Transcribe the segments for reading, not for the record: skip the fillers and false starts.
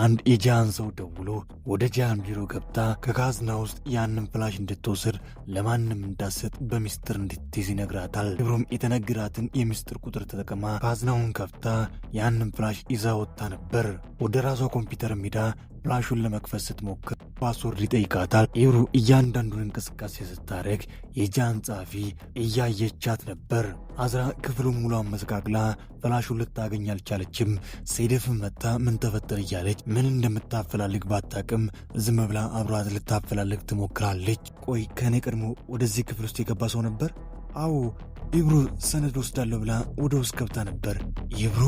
አንድ የጃን ሰው ደውሎ ወደ ጃን ቢሮ ገብታ ከካዝና ውስጥ ያንን ፍላሽ እንድትወስድ ለማንም እንዳሰጥ በሚስጥር እንድትይዝ ይነግራታል። ኢብሩም የተነገራትን የሚስጥር ቁጥር ተጠቅማ ካዝናውን ከፍታ ያንን ፍላሽ ይዛ ወጣ ነበር። ወደ ራሷ ኮምፒውተር ሄዳ ፍላሹን ለመክፈት ስትሞክር ፓስወርድ ይጠይቃታል። ኢብሩ እያንዳንዱን እንቅስቃሴ ስታደርግ የጃን ጸሐፊ እያየቻት ነበር። አዝራ ክፍሉን ሙሉ አመሰቃቅላ ፍላሹን ልታገኝ አልቻለችም። ሴደፍም መታ ምን ተፈጠረ እያለች ምን እንደምታፈላልግ ባታቅም ዝም ብላ አብሯት ልታፈላልግ ትሞክራለች። ቆይ ከእኔ ቀድሞ ወደዚህ ክፍል ውስጥ የገባ ሰው ነበር? አዎ፣ ኢብሩ ሰነድ ወስዳለሁ ብላ ወደ ውስጥ ገብታ ነበር። ኢብሩ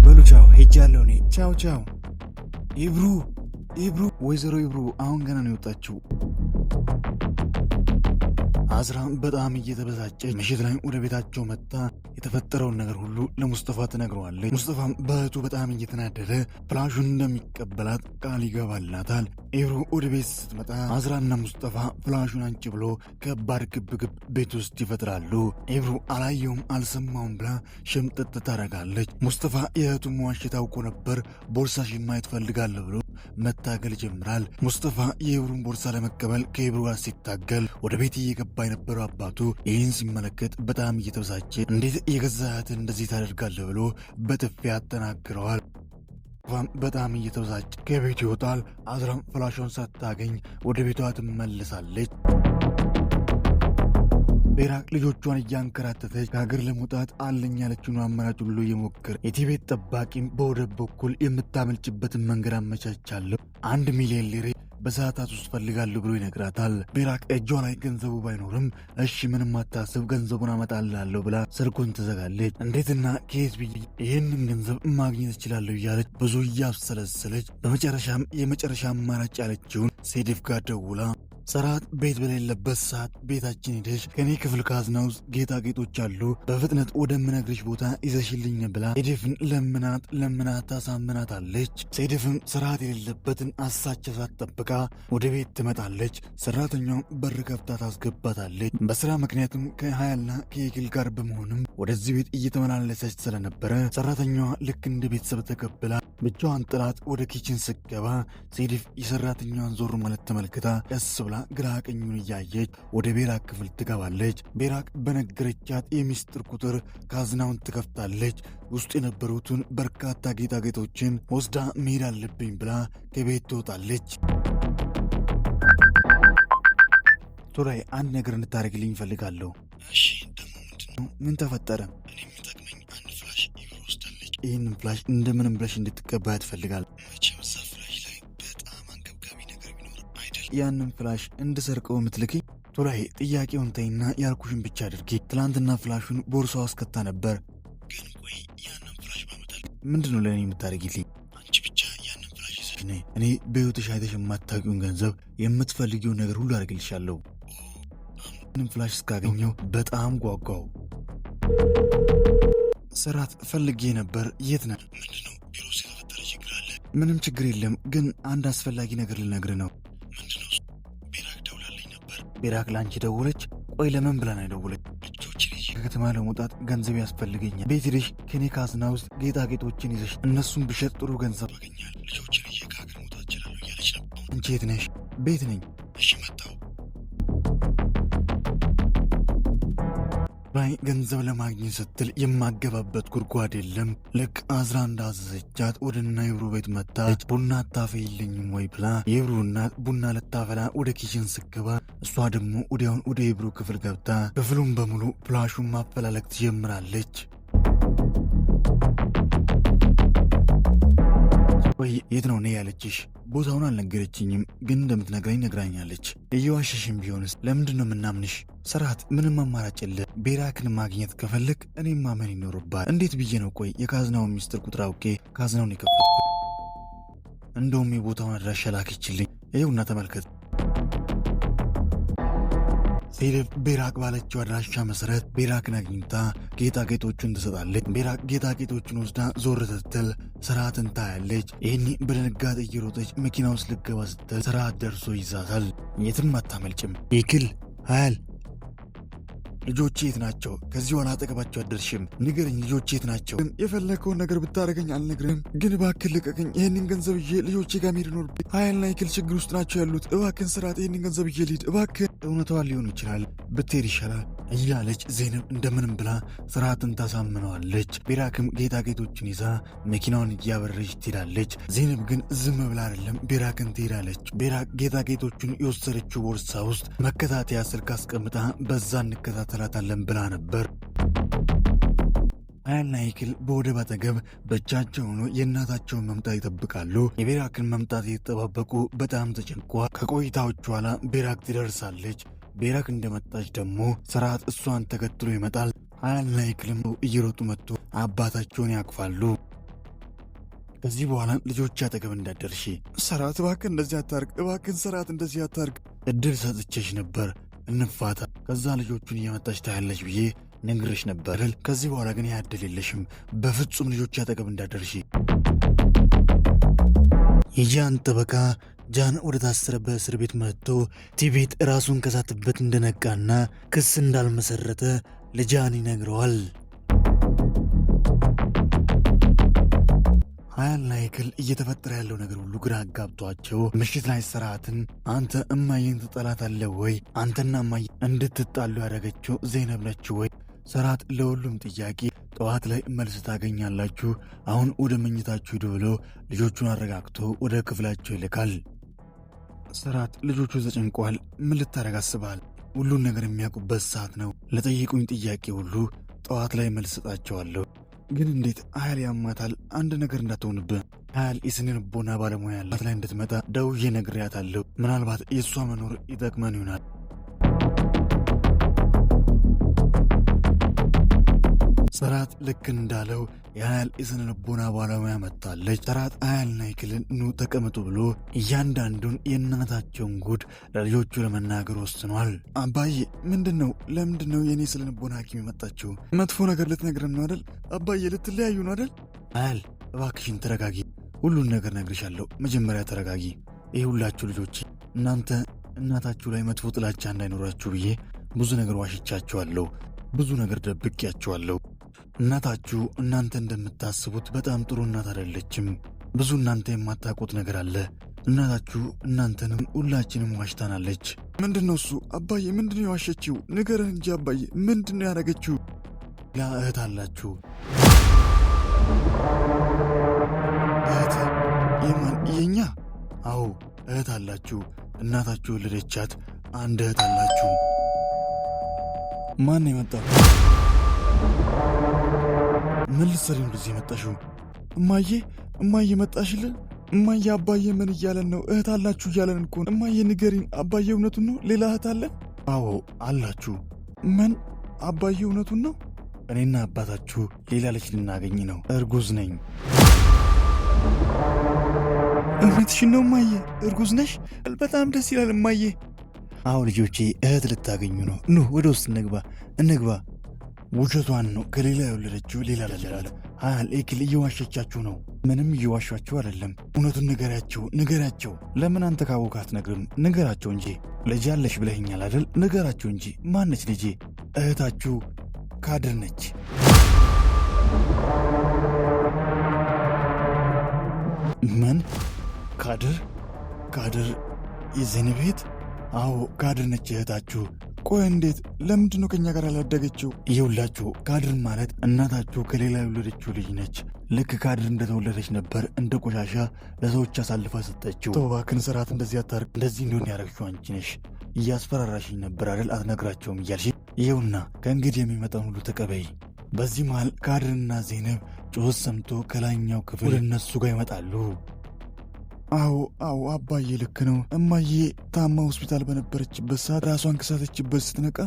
በሉ ቻው፣ ሄጃለሁ እኔ። ቻው ቻው። ኢብሩ ወይዘሮ ኢብሩ አሁን ገና ነው የወጣችው። አዝራ በጣም እየተበሳጨች ምሽት ላይ ወደ ቤታቸው መጣ። የተፈጠረውን ነገር ሁሉ ለሙስጠፋ ትነግረዋለች። ሙስጠፋም በእህቱ በጣም እየተናደደ ፍላሹን እንደሚቀበላት ቃል ይገባላታል። ኢብሩ ወደ ቤት ስትመጣ አዝራና ሙስጠፋ ፍላሹን አንጭ ብሎ ከባድ ግብግብ ቤት ውስጥ ይፈጥራሉ። ኢብሩ አላየውም አልሰማውም ብላ ሽምጥጥ ታደርጋለች። ሙስጠፋ የእህቱ መዋሸት አውቆ ነበር። ቦርሳሽን ማየት ፈልጋለሁ ብሎ መታገል ይጀምራል። ሙስጠፋ የኢብሩን ቦርሳ ለመቀበል ከኢብሩ ጋር ሲታገል ወደ ቤት እየገባ የነበረው አባቱ ይህን ሲመለከት በጣም እየተበሳጨ እንዴት የገዛ እህትን እንደዚህ ታደርጋለህ ብሎ በጥፊ ያጠናግረዋል። በጣም እየተበሳጨ ከቤቱ ይወጣል። አዝራም ፍላሿን ሳታገኝ ወደ ቤቷ ትመለሳለች። ቤራቅ ልጆቿን እያንከራተተች ከሀገር ለመውጣት አለኝ ያለችውን አማራጭ ሁሉ እየሞከረ የቲቤት ጠባቂም በወደብ በኩል የምታመልጭበትን መንገድ አመቻቻለሁ፣ 1 ሚሊዮን ሊሬ በሰዓታት ውስጥ ፈልጋለሁ ብሎ ይነግራታል። ቤራቅ እጇ ላይ ገንዘቡ ባይኖርም እሺ ምንም አታስብ ገንዘቡን አመጣልሃለሁ ብላ ስልኩን ትዘጋለች። እንዴትና ከየት ብዬ ይህንን ገንዘብ ማግኘት እችላለሁ እያለች ብዙ እያብሰለሰለች በመጨረሻም የመጨረሻ አማራጭ ያለችውን ሴዴፍ ጋር ደውላ ሰራት ቤት በሌለበት ሰዓት ቤታችን ሄደሽ ከኔ ክፍል ካዝና ውስጥ ጌጣጌጦች አሉ፣ በፍጥነት ወደምነግርሽ ቦታ ይዘሽልኝ ብላ ሴዴፍን ለምናት ታሳምናታለች። ሴዴፍም ሰራት የሌለበትን አሳቻ ሳትጠብቃ ወደ ቤት ትመጣለች። ሰራተኛውም በር ከፍታ ታስገባታለች። በስራ ምክንያትም ከሀያልና ከየግል ጋር በመሆንም ወደዚህ ቤት እየተመላለሰች ስለነበረ ሰራተኛዋ ልክ እንደ ቤተሰብ ተቀብላ ብቻዋን ጥላት ወደ ኪችን ስገባ ሴዴፍ የሰራተኛዋን ዞር ማለት ተመልክታ ቀስ ብላ ግራ ቀኙን እያየች ወደ ቤራቅ ክፍል ትገባለች። ቤራቅ በነገረቻት የሚስጥር ቁጥር ካዝናውን ትከፍታለች። ውስጥ የነበሩትን በርካታ ጌጣጌጦችን ወስዳ መሄድ አለብኝ ብላ ከቤት ትወጣለች። ቶላይ አንድ ነገር እንድታደርግልኝ እፈልጋለሁ። እሺ፣ ደግሞ ምንድነው? ምን ተፈጠረ? እኔ የሚጠቅመኝ አንድ ፍላሽ ኢብሩ ወስዳለች። ይህንን ፍላሽ እንደምንም ብለሽ እንድትቀባይ ትፈልጋል። መቼም እዛ ፍላሽ ላይ በጣም አንገብጋቢ ነገር ቢኖር አይደል ያንን ፍላሽ እንድሰርቀው የምትልኪ? ቶላይ ጥያቄውን ተይና ያልኩሽን ብቻ አድርጊ። ትላንትና ፍላሹን ቦርሳዋ አስከታ ነበር። ግን ቆይ ያንን ፍላሽ ባመጣል ምንድነው ለእኔ የምታደርጊልኝ? አንቺ ብቻ ያንን ፍላሽ ይዘሽ ነይ። እኔ በሕይወትሽ አይተሽ የማታውቂውን ገንዘብ የምትፈልጊውን ነገር ሁሉ አድርግልሻለሁ። ምንም ፍላሽ እስካገኘው በጣም ጓጓው። ሰራት ፈልጌ ነበር። የት ነህ? ምንድነው? ቢሮ ስለተፈጠረ ችግር አለ? ምንም ችግር የለም፣ ግን አንድ አስፈላጊ ነገር ልነግርህ ነው። ምንድነው? ቤራቅ ደውላልኝ ነበር። ቤራቅ ለአንቺ ደውለች? ቆይ ለምን ብላ ነው የደውለች? ልጆች ልጅ ከከተማ ለመውጣት ገንዘብ ያስፈልገኛል። ቤት ሄደሽ ከኔ ካዝና ውስጥ ጌጣጌጦችን ይዘሽ እነሱን ብሸጥ ጥሩ ገንዘብ አገኛል። ልጆች ልጅ ከሀገር መውጣት እችላለሁ እያለች ነው። አንቺ የት ነሽ? ቤት ነኝ። እሺ መጣሁ። ላይ ገንዘብ ለማግኘት ስትል የማገባበት ጉድጓድ የለም። ልክ አዝራ እንዳዘዘቻት ወደ ኢብሩ ቤት መጣች። ቡና አታፈይልኝም ወይ ብላ የኢብሩ እናት ቡና ልታፈላ ወደ ኪችን ስገባ እሷ ደግሞ ወዲያውን ወደ ኢብሩ ክፍል ገብታ ክፍሉን በሙሉ ፍላሹን ማፈላለግ ትጀምራለች። ወይ የት ነው ያለችሽ? ቦታውን አልነገረችኝም፣ ግን እንደምትነግረኝ ነግራኛለች። እየዋሸሽም ቢሆንስ ለምንድን ነው የምናምንሽ? ሰራት ምንም አማራጭ የለ። ቤራቅን ማግኘት ከፈለግ እኔም ማመን ይኖርባል። እንዴት ብዬ ነው ቆይ የካዝናውን ሚስጥር ቁጥር አውቄ ካዝናውን የከፈትኩት? እንደውም የቦታውን አድራሻ ላክችልኝ። ይኸውና ተመልከት። ሴዴፍ ቤራቅ ባለችው አድራሻ መሰረት ቤራቅን አግኝታ ጌጣጌጦቹን ትሰጣለች። ቤራቅ ጌጣጌጦቹን ወስዳ ዞር ስትል ሰራትን ታያለች። ይህኒ በድንጋጤ እየሮጠች መኪና ውስጥ ልገባ ስትል ሰራት ደርሶ ይዛታል። የትም አታመልጭም። ይክል ሀያል ልጆቼ የት ናቸው? ከዚህ ኋላ አጠገባቸው አደርሽም። ንገረኝ፣ ልጆቼ የት ናቸው? የፈለከውን ነገር ብታደርገኝ አልነግርህም፣ ግን እባክህ ልቀቀኝ። ይህንን ገንዘብ ይዤ ልጆቼ ጋር መሄድ ይኖርብኝ። ሀያልና ይክል ችግር ውስጥ ናቸው ያሉት። እባክህን ስርዓት፣ ይህንን ገንዘብ ይዤ ልሂድ እባክህ። እውነቷን ሊሆን ይችላል፣ ብትሄድ ይሻላል እያለች ዜነብ እንደምንም ብላ ስርዓትን ታሳምነዋለች። ቤራክም ጌጣጌጦችን ይዛ መኪናውን እያበረች ትሄዳለች። ዜነብ ግን ዝም ብላ አይደለም ቤራክን ትሄዳለች። ቤራክ ጌጣጌጦቹን የወሰደችው ቦርሳ ውስጥ መከታተያ ስልክ አስቀምጣ በዛ እንከታተላታለን ብላ ነበር። ሀያልና ይክል በወደብ አጠገብ ብቻቸው ሆኖ የእናታቸውን መምጣት ይጠብቃሉ። የቤራክን መምጣት የተጠባበቁ በጣም ተጨንቋ። ከቆይታዎች ኋላ ቤራክ ትደርሳለች። ቤራክ እንደመጣች ደግሞ ስርዓት እሷን ተከትሎ ይመጣል። ሀያልና ይክልም እየሮጡ መጥቶ አባታቸውን ያቅፋሉ። ከዚህ በኋላ ልጆች አጠገብ እንዳደርሺ ስርዓት፣ እባክህ እንደዚህ አታርግ፣ እባክህን ስርዓት እንደዚህ አታርግ፣ እድል ሰጥቼሽ ነበር እንፋታ፣ ከዛ ልጆቹን እየመጣች ታያለች ብዬ ነግሬሽ ነበር። ከዚህ በኋላ ግን ያ እድል የለሽም፣ በፍጹም ልጆች አጠገብ እንዳደርሺ። የጃን ጠበቃ ጃን ወደ ታሰረበት እስር ቤት መጥቶ ቲቤት ራሱን ከሳተበት እንደነቃና ክስ እንዳልመሰረተ ለጃን ይነግረዋል። ሀያልና ይክል እየተፈጠረ ያለው ነገር ሁሉ ግራ አጋብቷቸው ምሽት ላይ ስርዓትን አንተ እማዬን ትጠላታለህ ወይ? አንተና እማዬ እንድትጣሉ ያደረገችው ዜነብ ነች ወይ? ስርዓት ለሁሉም ጥያቄ ጠዋት ላይ መልስ ታገኛላችሁ፣ አሁን ወደ መኝታችሁ ሂዱ ብሎ ልጆቹን አረጋግቶ ወደ ክፍላቸው ይልካል። ስርዓት ልጆቹ ተጨንቀዋል። ምን ልታረግ አስበሃል? ሁሉን ነገር የሚያውቁበት ሰዓት ነው። ለጠየቁኝ ጥያቄ ሁሉ ጠዋት ላይ መልስ ሰጣቸዋለሁ። ግን እንዴት? ሀያል ያማታል፣ አንድ ነገር እንዳትሆንብህ። ሀያል የስነ ልቦና ባለሙያ ያላት ላይ እንድትመጣ ደውዬ ነግሬያታለሁ። ምናልባት የእሷ መኖር ይጠቅመን ይሆናል። ስርዓት ልክ እንዳለው የሀያል የስነ ልቦና ባለሙያ መጥታለች። ስርዓት ሀያልና ይክልን ኑ ተቀምጡ ብሎ እያንዳንዱን የእናታቸውን ጉድ ለልጆቹ ለመናገር ወስኗል። አባዬ ምንድን ነው? ለምንድን ነው የእኔ ስነ ልቦና ሐኪም የመጣችው? መጥፎ ነገር ልትነግረን ነው አደል? አባዬ ልትለያዩ ነው አደል? ሀያል እባክሽን ተረጋጊ፣ ሁሉን ነገር ነግርሻለሁ። መጀመሪያ ተረጋጊ። ይህ ሁላችሁ ልጆች እናንተ እናታችሁ ላይ መጥፎ ጥላቻ እንዳይኖራችሁ ብዬ ብዙ ነገር ዋሽቻችኋለሁ፣ ብዙ ነገር ደብቄያችኋለሁ። እናታችሁ እናንተ እንደምታስቡት በጣም ጥሩ እናት አይደለችም። ብዙ እናንተ የማታውቁት ነገር አለ። እናታችሁ እናንተንም ሁላችንም ዋሽታናለች። ምንድነው እሱ? አባዬ ምንድነው የዋሸችው? ንገረን እንጂ አባዬ፣ ምንድነው ያደረገችው? ያ እህት አላችሁ። እህት? የማን? የኛ? አዎ እህት አላችሁ። እናታችሁ ወለደቻት። አንድ እህት አላችሁ። ማን የመጣው? ምን ልትሰሪ ነው እንደዚህ የመጣሽው? እማዬ መጣሽልን? እማዬ አባዬ ምን እያለን ነው? እህት አላችሁ እያለን እኮ ነው። እማዬ ንገሪን፣ አባዬ እውነቱን ነው? ሌላ እህት አለን? አዎ አላችሁ። ምን? አባዬ እውነቱን ነው? እኔና አባታችሁ ሌላ ልጅ ልናገኝ ነው። እርጉዝ ነኝ። እውነትሽን ነው እማዬ? እርጉዝ ነሽ? በጣም ደስ ይላል እማዬ። አዎ ልጆቼ እህት ልታገኙ ነው። ኑ ወደ ውስጥ እንግባ። ውሸቷን ነው። ከሌላ የወለደችው ሌላ ልጅ አለ። ሀያል ይክል እየዋሸቻችሁ ነው። ምንም እየዋሻችሁ አይደለም። እውነቱን ንገራቸው። ለምን አንተ ካወቅህ አትነግርም? ንገራቸው እንጂ። ልጅ አለሽ ብለኸኛል አይደል? ንገራቸው እንጂ። ማነች ልጄ? እህታችሁ ካድር ነች። ምን? ካድር የዜነብ እህት? አዎ ካድር ነች እህታችሁ። ቆይ እንዴት? ለምንድን ነው ከኛ ጋር ያላደገችው? ይኸውላችሁ ካድር ማለት እናታችሁ ከሌላ የወለደችው ልጅ ነች። ልክ ካድር እንደተወለደች ነበር እንደ ቆሻሻ ለሰዎች አሳልፋ ሰጠችው። ተው እባክህን ስርዓት፣ እንደዚህ አታርግ። እንደዚህ እንዲሆን ያደረግሽው አንቺ ነሽ። እያስፈራራሽኝ ነበር አይደል? አትነግራቸውም እያልሽ። ይኸውና ከእንግዲህ የሚመጣውን ሁሉ ተቀበይ። በዚህ መሃል ካድርና ዜነብ ጩኸት ሰምቶ ከላይኛው ክፍል ወደ እነሱ ጋር ይመጣሉ። አዎ አባዬ ልክ ነው። እማዬ ታማ ሆስፒታል በነበረችበት ሰዓት ራሷን ከሳተችበት ስትነቃ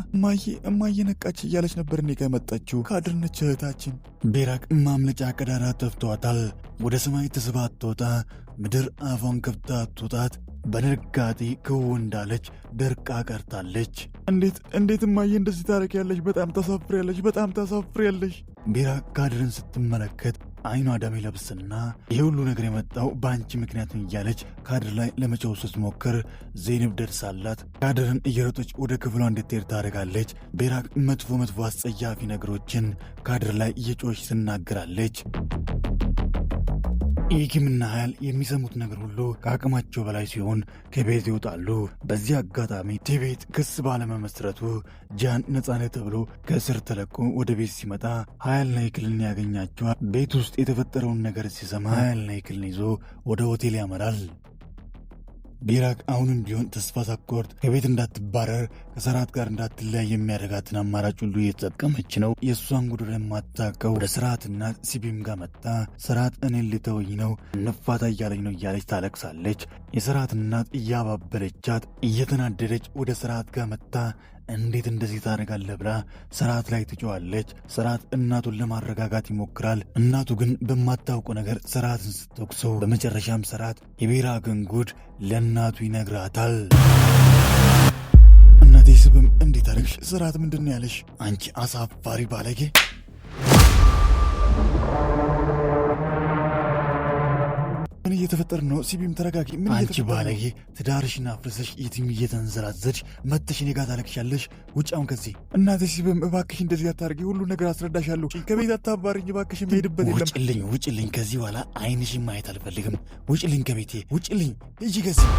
እማዬ ነቃች እያለች ነበር እኔ ጋር መጣችው። ካድር ነች እህታችን። ቤራክ ማምለጫ ቀዳዳ ተፍቷታል። ወደ ሰማይ ተስባ አትወጣ፣ ምድር አፏን ከፍታ አትወጣት። በድንጋጤ ክው እንዳለች ደርቃ ቀርታለች። እንዴት እማዬ እንደዚህ ታረቂያለሽ? በጣም ታሳፍሪያለሽ። ቤራክ ካድርን ስትመለከት አይኗ ደም ይለብስና ይህ ሁሉ ነገር የመጣው በአንቺ ምክንያት እያለች ካድር ላይ ለመጫው ስትሞክር ዜናብ ደርሳላት ካድርን እየሮጠች ወደ ክፍሏ እንድትሄድ ታደርጋለች። ቤራቅ መጥፎ አስጸያፊ ነገሮችን ካድር ላይ እየጮች ትናገራለች። ኢኪምና ሀያል የሚሰሙት ነገር ሁሉ ከአቅማቸው በላይ ሲሆን ከቤት ይወጣሉ። በዚህ አጋጣሚ ቲቤት ክስ ባለመመስረቱ ጃን ነጻነት ተብሎ ከእስር ተለቆ ወደ ቤት ሲመጣ ሀያልና ኢክልን ያገኛቸዋል። ቤት ውስጥ የተፈጠረውን ነገር ሲሰማ ሀያልና ኢክልን ይዞ ወደ ሆቴል ያመራል። ቤራቅ አሁንም ቢሆን ተስፋ ሳትቆርጥ ከቤት እንዳትባረር ከሰራት ጋር እንዳትለያይ የሚያደርጋትን አማራጭ ሁሉ እየተጠቀመች ነው። የእሷን ጉዳይ የማታውቀው ወደ ሰራትና ሲቢም ጋር መጣ። ሰራት እኔን ልተወኝ ነው እንፋታ እያለኝ ነው እያለች ታለቅሳለች። የሰራት እናት እያባበለቻት እየተናደደች ወደ ሰራት ጋር መጣ። እንዴት እንደዚህ ታደርጋለህ ብላ ሰራት ላይ ትጮዋለች። ሰራት እናቱን ለማረጋጋት ይሞክራል። እናቱ ግን በማታውቀው ነገር ሰራትን ስትወቅሰው በመጨረሻም ሰራት የቤራቅን ጉድ ለእናቱ ይነግራታል። እናቴ ስብም እንዴት አደረግሽ? ሰራት ምንድን ነው ያለሽ? አንቺ አሳፋሪ ባለጌ! ምን እየተፈጠረ ነው? ሲቢም ተረጋጊ። ምን አንቺ ባለጌ! ትዳርሽን አፍርሰሽ የትም እየተንዘላዘድሽ መጥተሽ እኔ ጋር ታለቅሻለሽ። ውጭ አሁን ከዚህ! እናቴ ሲቢም እባክሽ እንደዚህ አታርጊ። ሁሉ ነገር አስረዳሻለሁ። ከቤት አታባሪኝ እባክሽ። የምሄድበት የለም። ውጭልኝ! ከዚህ በኋላ አይንሽን ማየት አልፈልግም። ውጭልኝ! ከቤቴ ውጭልኝ! ሂጂ ከዚህ!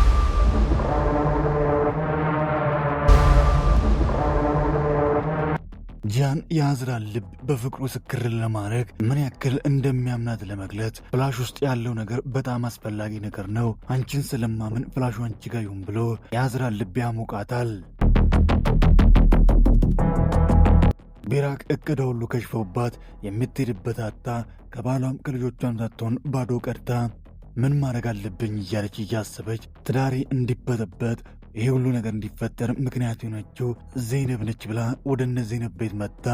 ጃን የአዝራን ልብ በፍቅሩ ስክር ለማድረግ ምን ያክል እንደሚያምናት ለመግለጽ ፍላሽ ውስጥ ያለው ነገር በጣም አስፈላጊ ነገር ነው። አንቺን ስለማምን ፍላሹ አንቺ ጋር ይሁን ብሎ የአዝራን ልብ ያሞቃታል። ቤራቅ እቅደ ሁሉ ከሽፈውባት የምትሄድበት አጣ። ከባሏም ከልጆቿም ሳትሆን ባዶ ቀርታ ምን ማድረግ አለብኝ እያለች እያሰበች ትዳሬ እንዲበጠበጥ ይሄ ሁሉ ነገር እንዲፈጠር ምክንያት የሆነችው ዜናብ ነች ብላ ወደ እነ ዜናብ ቤት መጣ።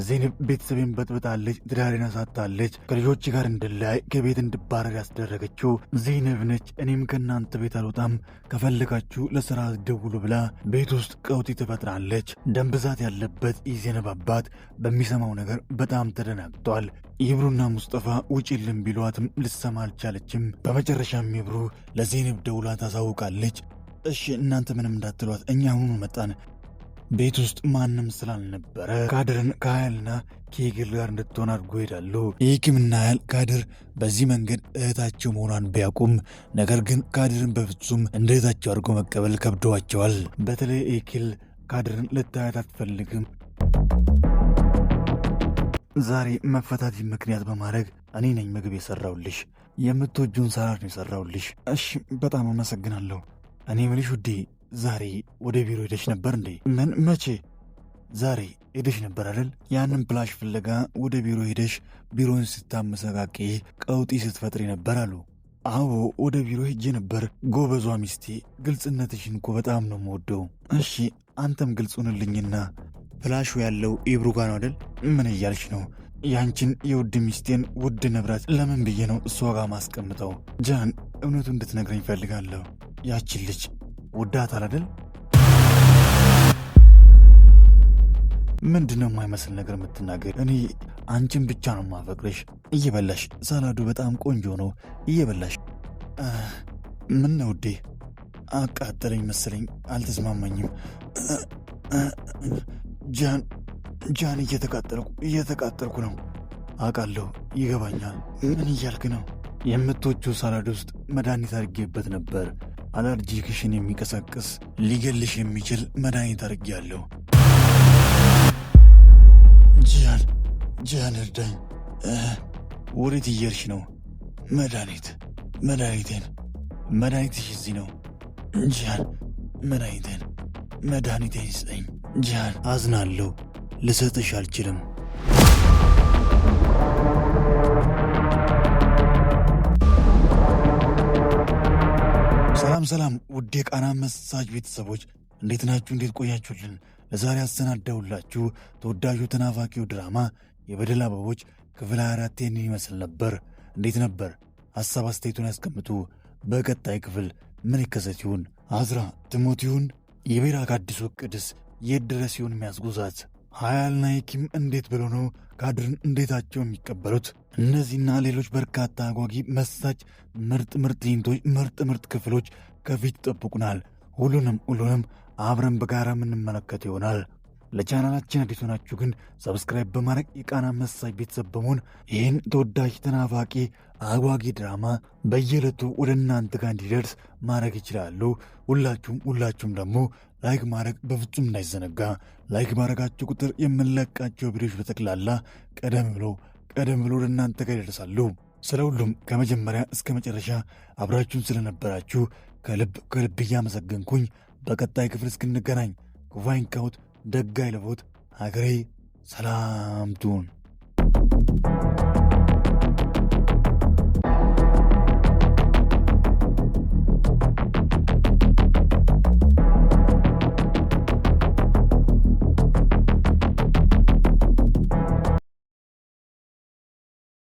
ዜናብ ቤተሰቤን በጥብጣለች፣ ትዳሬን አሳጣለች፣ ከልጆች ጋር እንድላይ ከቤት እንድባረር ያስደረገችው ዜናብ ነች። እኔም ከእናንተ ቤት አልወጣም፣ ከፈለጋችሁ ለስራ ደውሉ ብላ ቤት ውስጥ ቀውጢ ትፈጥራለች። ደም ብዛት ያለበት የዜናብ አባት በሚሰማው ነገር በጣም ተደናግጧል። ይብሩና ሙስጠፋ ውጪልን ቢሏትም ልሰማ አልቻለችም። በመጨረሻም ይብሩ ለዜናብ ደውላ ታሳውቃለች። እሺ እናንተ ምንም እንዳትሏት፣ እኛ አሁኑ መጣን። ቤት ውስጥ ማንም ስላልነበረ ካድርን ከሀያልና ከኢክል ጋር እንድትሆን አድርጎ ሄዳሉ። ኢኪምና ሀያል ካድር በዚህ መንገድ እህታቸው መሆኗን ቢያውቁም ነገር ግን ካድርን በፍጹም እንደ እህታቸው አድርጎ መቀበል ከብደዋቸዋል። በተለይ ኢክል ካድርን ልታያት አትፈልግም። ዛሬ መፈታት ምክንያት በማድረግ እኔ ነኝ ምግብ የሰራውልሽ፣ የምትወጁን ሰራር ነው የሰራውልሽ። እሺ በጣም አመሰግናለሁ። እኔ ምልሽ ውዴ ዛሬ ወደ ቢሮ ሄደሽ ነበር እንዴ? ምን? መቼ? ዛሬ ሄደሽ ነበር አይደል? ያንን ፕላሽ ፍለጋ ወደ ቢሮ ሄደሽ ቢሮን ስታመሰቃቂ ቀውጢ ስትፈጥሪ ነበር አሉ። አዎ ወደ ቢሮ ሄጄ ነበር። ጎበዟ ሚስቴ፣ ግልጽነትሽን እኮ በጣም ነው የምወደው። እሺ አንተም ግልጽ ሁንልኝና ፕላሹ ያለው ኢብሩ ጋ ነው አይደል? ምን እያልሽ ነው? ያንቺን የውድ ሚስቴን ውድ ንብረት ለምን ብዬ ነው እሷ ጋር ማስቀምጠው? ጃን እውነቱ እንድትነግረኝ እፈልጋለሁ። ያችን ልጅ ወዳታል አይደል? ምንድነው የማይመስል ነገር የምትናገር? እኔ አንቺን ብቻ ነው ማፈቅረሽ። እየበላሽ ሳላዱ በጣም ቆንጆ ነው እየበላሽ። ምን ነው ውዴ? አቃጠለኝ መሰለኝ፣ አልተስማማኝም። ጃን እየተቃጠልኩ ነው። አውቃለሁ፣ ይገባኛል። ምን እያልክ ነው? የምትወጂው ሳላድ ውስጥ መድኃኒት አድርጌበት ነበር። አለርጂክሽን የሚቀሰቅስ ሊገልሽ የሚችል መድኃኒት አድርጌያለሁ። ጃን እርዳኝ። ወዴት እየሄድሽ ነው? መድኃኒትሽ እዚህ ነው። ጃን መድኃኒቴን ስጠኝ። ጃን አዝናለሁ፣ ልሰጥሽ አልችልም። ሰላም ውድ የቃና መሳጅ ቤተሰቦች እንዴት ናችሁ? እንዴት ቆያችሁልን? ለዛሬ አሰናዳውላችሁ ተወዳጁ ተናፋቂው ድራማ የበደል አበቦች ክፍል 24 ይህንን ይመስል ነበር። እንዴት ነበር? ሐሳብ አስተያየቱን ያስቀምጡ። በቀጣይ ክፍል ምን ይከሰት ይሆን? አዝራ ትሞት ይሆን? የቤራቅ አዲሱ ዕቅድስ የት ድረስ ይሆን የሚያስጉዛት? ሀያልና ሂኪም እንዴት ብሎ ነው ካድርን እንዴታቸው የሚቀበሉት? እነዚህና ሌሎች በርካታ አጓጊ መሳጭ ምርጥ ትዕይንቶች፣ ምርጥ ክፍሎች ከፊት ይጠብቁናል። ሁሉንም አብረን በጋራ የምንመለከት ይሆናል። ለቻናላችን አዲስ ሆናችሁ ግን ሰብስክራይብ በማድረግ የቃና መሳጭ ቤተሰብ በመሆን ይህን ተወዳጅ ተናፋቂ አጓጊ ድራማ በየዕለቱ ወደ እናንተ ጋር እንዲደርስ ማድረግ ይችላሉ። ሁላችሁም ደግሞ ላይክ ማድረግ በፍጹም እንዳይዘነጋ። ላይክ ማድረጋችሁ ቁጥር የምንለቃቸው ቪዲዮች በጠቅላላ ቀደም ብሎ ወደ እናንተ ጋር ይደርሳሉ። ስለ ሁሉም ከመጀመሪያ እስከ መጨረሻ አብራችሁን ስለነበራችሁ ከልብ እያመሰገንኩኝ በቀጣይ ክፍል እስክንገናኝ ክፉ አይንካዎት፣ ደግ አይለፎት፣ ሀገሬ ሰላም ትሁን።